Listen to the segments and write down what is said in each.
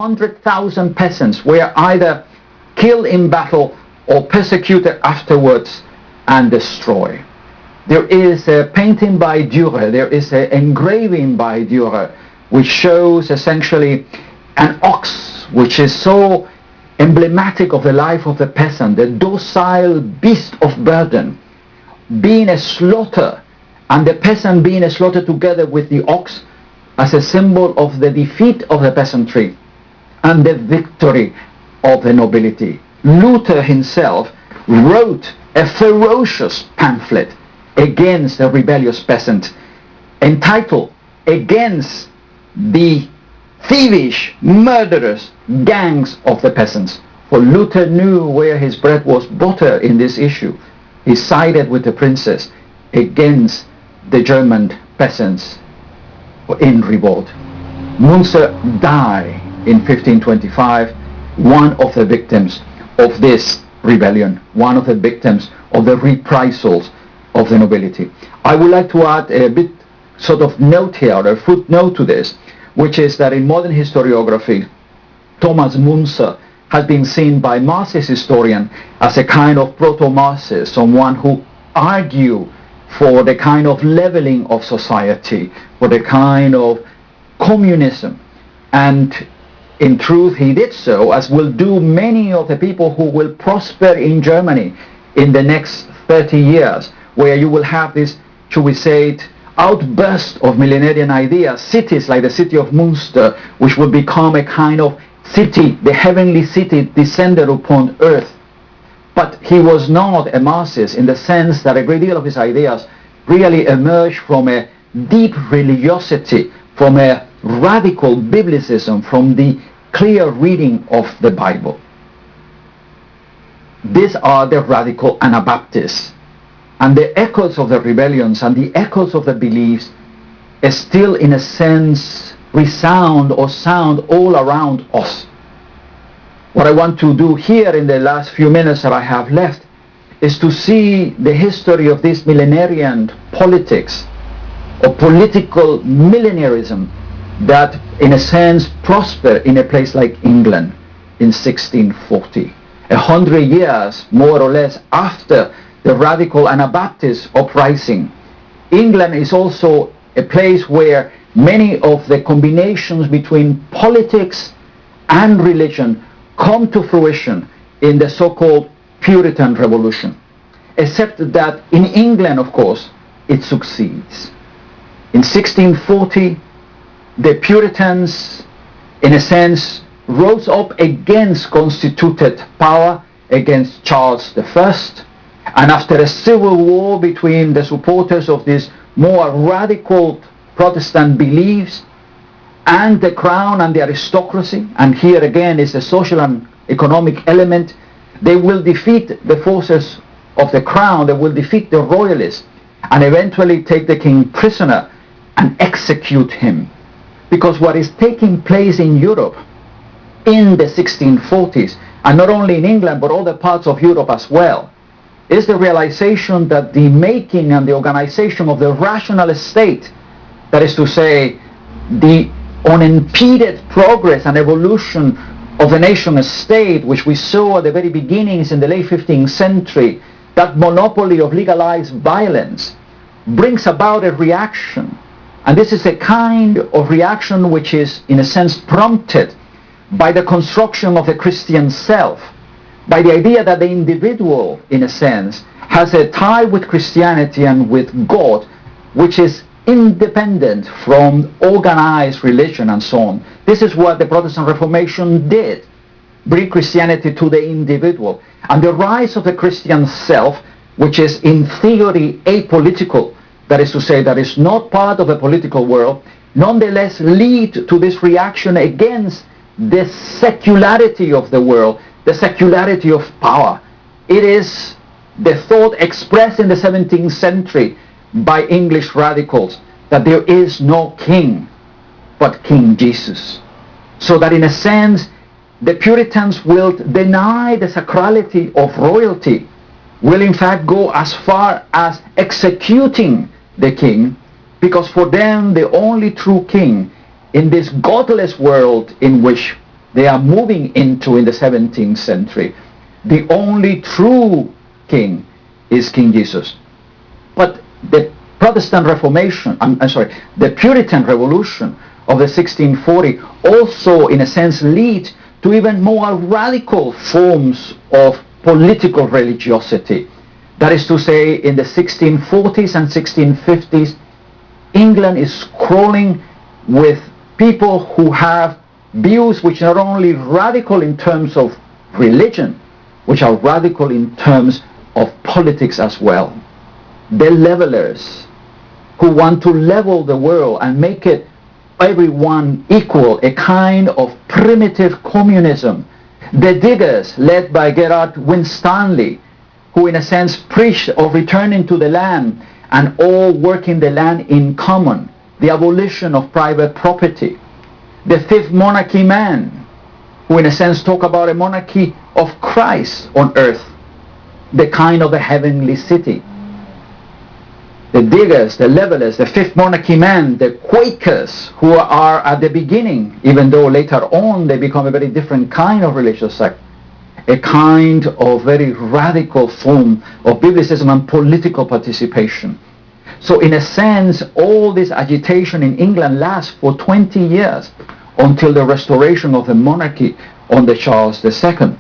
100,000 peasants were either killed in battle or persecuted afterwards and destroyed. There is a painting by Dürer, there is an engraving by Dürer, which shows essentially an ox, which is so emblematic of the life of the peasant, the docile beast of burden, being a slaughter, and the peasant being a slaughter together with the ox as a symbol of the defeat of the peasantry and the victory of the nobility. Luther himself wrote a ferocious pamphlet against the rebellious peasant, entitled "Against the Thievish, Murderous Gangs of the Peasants." For Luther knew where his bread was buttered in this issue. He sided with the princes against the German peasants in revolt. Münzer died in 1525, one of the victims of this rebellion, one of the victims of the reprisals of the nobility. I would like to add a bit sort of note here, a footnote to this, which is that in modern historiography, Thomas Münzer has been seen by Marxist historians as a kind of proto-Marxist, someone who argued for the kind of leveling of society, for the kind of communism. And in truth, he did so, as will do many of the people who will prosper in Germany in the next 30 years, where you will have this, should we say it, outburst of millenarian ideas, cities like the city of Münster, which will become a kind of city, the heavenly city descended upon earth. But he was not a Marxist in the sense that a great deal of his ideas really emerged from a deep religiosity, from a radical biblicism, from the clear reading of the Bible. These are the radical Anabaptists. And the echoes of the rebellions and the echoes of the beliefs still, in a sense, resound or sound all around us. What I want to do here in the last few minutes that I have left is to see the history of this millenarian politics or political millenarism that, in a sense, prospered in a place like England in 1640. 100 years, more or less, after the radical Anabaptist uprising. England is also a place where many of the combinations between politics and religion come to fruition in the so-called Puritan Revolution. Except that in England, of course, it succeeds. In 1640, the Puritans, in a sense, rose up against constituted power, against Charles I, and after a civil war between the supporters of these more radical Protestant beliefs and the crown and the aristocracy, and here again is the social and economic element, they will defeat the forces of the crown, they will defeat the royalists, and eventually take the king prisoner and execute him. Because what is taking place in Europe in the 1640s, and not only in England but other parts of Europe as well, is the realization that the making and the organization of the rational state, that is to say, the unimpeded progress and evolution of the nation state, which we saw at the very beginnings in the late 15th century, that monopoly of legalized violence, brings about a reaction. And this is a kind of reaction which is, in a sense, prompted by the construction of the Christian self, by the idea that the individual, in a sense, has a tie with Christianity and with God, which is independent from organized religion and so on. This is what the Protestant Reformation did, bring Christianity to the individual. And the rise of the Christian self, which is in theory apolitical, that is to say, that is not part of a political world, nonetheless lead to this reaction against the secularity of the world, the secularity of power. It is the thought expressed in the 17th century by English radicals that there is no king but King Jesus. So that in a sense, the Puritans will deny the sacrality of royalty, will in fact go as far as executing the king, because for them the only true king in this godless world in which they are moving into in the 17th century. The only true king is King Jesus. But the Protestant Reformation, the Puritan Revolution of the 1640 also in a sense lead to even more radical forms of political religiosity. That is to say, in the 1640s and 1650s, England is crawling with people who have views which are not only radical in terms of religion, which are radical in terms of politics as well. The levelers who want to level the world and make it everyone equal, a kind of primitive communism. The diggers, led by Gerard Winstanley, who in a sense preached of returning to the land and all working the land in common, the abolition of private property. The Fifth Monarchy man, who in a sense talk about a monarchy of Christ on earth, the kind of a heavenly city. The diggers, the levelers, the Fifth Monarchy man, the Quakers, who are at the beginning, even though later on they become a very different kind of religious sect, a kind of very radical form of biblicism and political participation. So in a sense, all this agitation in England lasts for 20 years until the restoration of the monarchy under Charles II.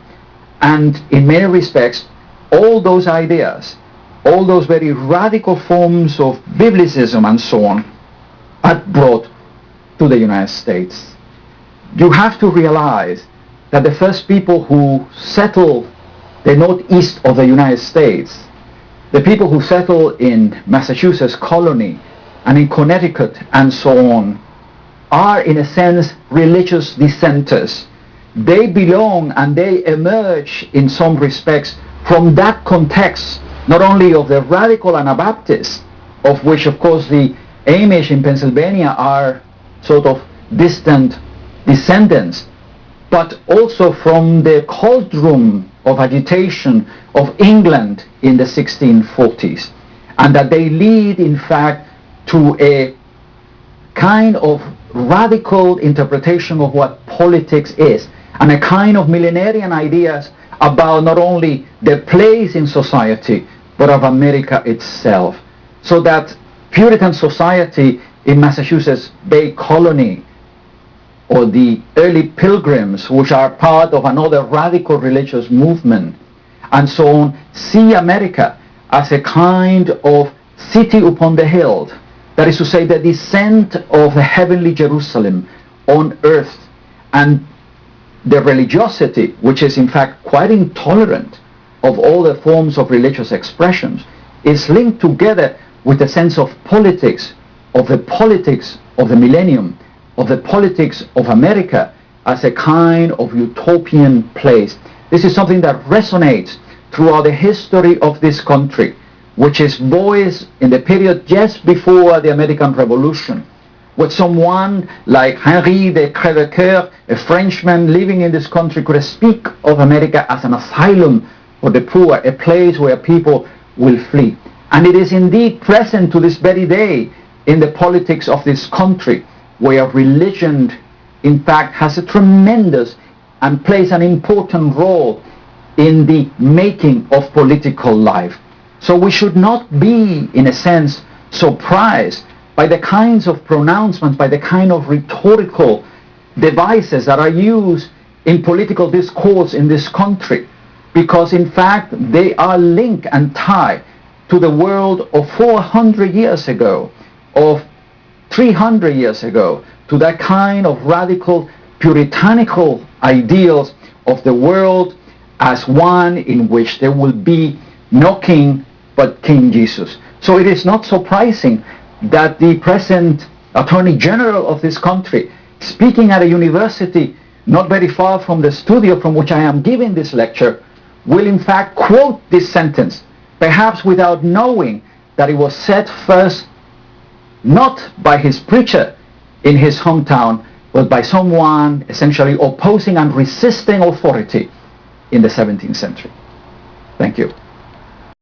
And in many respects, all those ideas, all those very radical forms of biblicism and so on, are brought to the United States. You have to realize that the first people who settled the northeast of the United States, the people who settled in Massachusetts colony and in Connecticut and so on, are in a sense religious dissenters. They belong and they emerge in some respects from that context, not only of the radical Anabaptists, of which of course the Amish in Pennsylvania are sort of distant descendants, but also from the cauldron of agitation of England in the 1640s, and that they lead in fact to a kind of radical interpretation of what politics is, and a kind of millenarian ideas about not only their place in society, but of America itself. So that Puritan society in Massachusetts Bay Colony, or the early Pilgrims, which are part of another radical religious movement, and so on, see America as a kind of city upon the hill. That is to say, the descent of the heavenly Jerusalem on earth, and the religiosity, which is in fact quite intolerant of all the forms of religious expressions, is linked together with the sense of politics, of the millennium, of the politics of America as a kind of utopian place. This is something that resonates throughout the history of this country, which is voiced in the period just before the American Revolution, with someone like Henri de Crèvecoeur, a Frenchman living in this country, could speak of America as an asylum for the poor, a place where people will flee. And it is indeed present to this very day in the politics of this country, where religion in fact has a tremendous and plays an important role in the making of political life. So we should not be, in a sense, surprised by the kinds of pronouncements, by the kind of rhetorical devices that are used in political discourse in this country, because in fact they are linked and tied to the world of 400 years ago, of 300 years ago, to that kind of radical puritanical ideals of the world as one in which there will be no king but King Jesus. So it is not surprising that the present Attorney General of this country, speaking at a university not very far from the studio from which I am giving this lecture, will in fact quote this sentence, perhaps without knowing that it was said first not by his preacher in his hometown, but by someone essentially opposing and resisting authority in the 17th century. Thank you.